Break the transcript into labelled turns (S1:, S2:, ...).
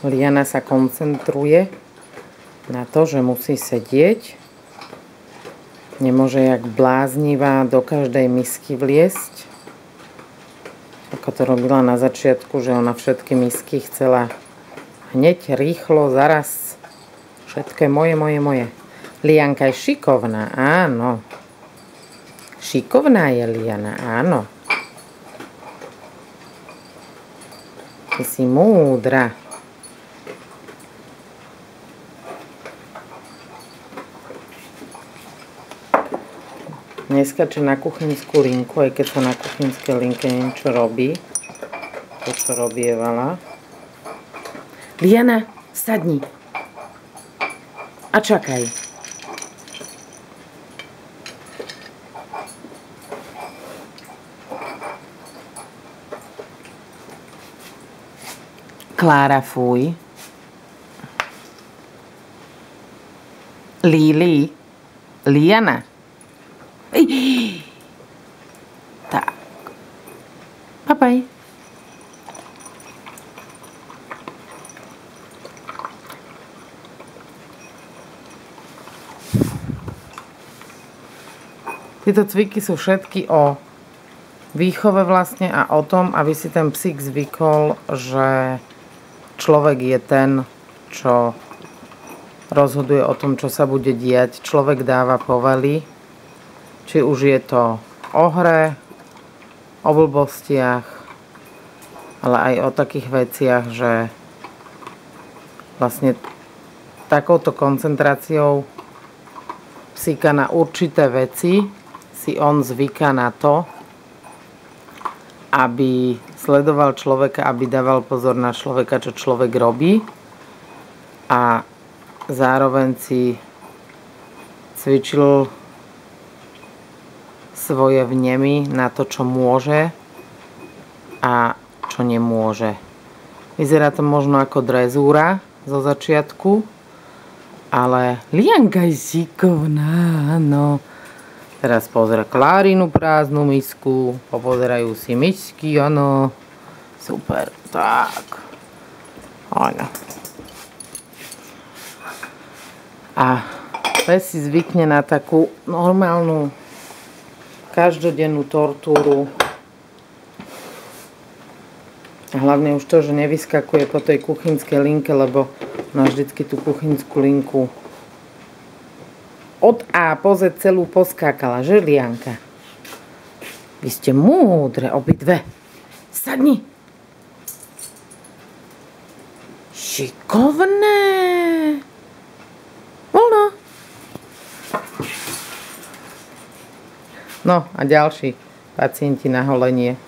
S1: Liana sa koncentruje na to, že musí sedieť. Nemôže jak bláznivá do každej misky vliesť. Ako to robila na začiatku, že ona všetky misky chcela hneď, rýchlo, zaraz. Všetko je moje. Lianka je šikovná, áno. Šikovná je Liana, áno. Ty si múdra. Neskače na kuchynskú linku, aj keď sa na kuchynskej linke niečo robí. To, čo robievala. Liana, sadni. A čakaj. Klára, fuj. Lili. Liana. Tak. Papaj. Tieto cviky sú všetky o výchove vlastne a o tom, aby si ten psík zvykol, že človek je ten, čo rozhoduje o tom, čo sa bude diať. Človek dáva povely. Či už je to o hre, o blbostiach, ale aj o takých veciach, že vlastne takouto koncentráciou psíka na určité veci si on zvyká na to, aby sledoval človeka, aby dával pozor na človeka, čo človek robí a zároveň si cvičil svoje vnemy na to, čo môže a čo nemôže. Vyzerá to možno ako drezúra zo začiatku, ale Lianka je šikovná, áno. Teraz pozera Klárinu prázdnu misku, popozerajú si misky, áno. Super, tak. Áno. A pes si zvykne na takú normálnu každodennú tortúru. A hlavne už to, že nevyskakuje po tej kuchynskej linke, lebo ona vždycky tú kuchynskú linku od A po Z celú poskákala, že Lianka? Vy ste múdre, obidve. Sadni. Šikovné. Voľno. No a ďalší pacienti na holenie.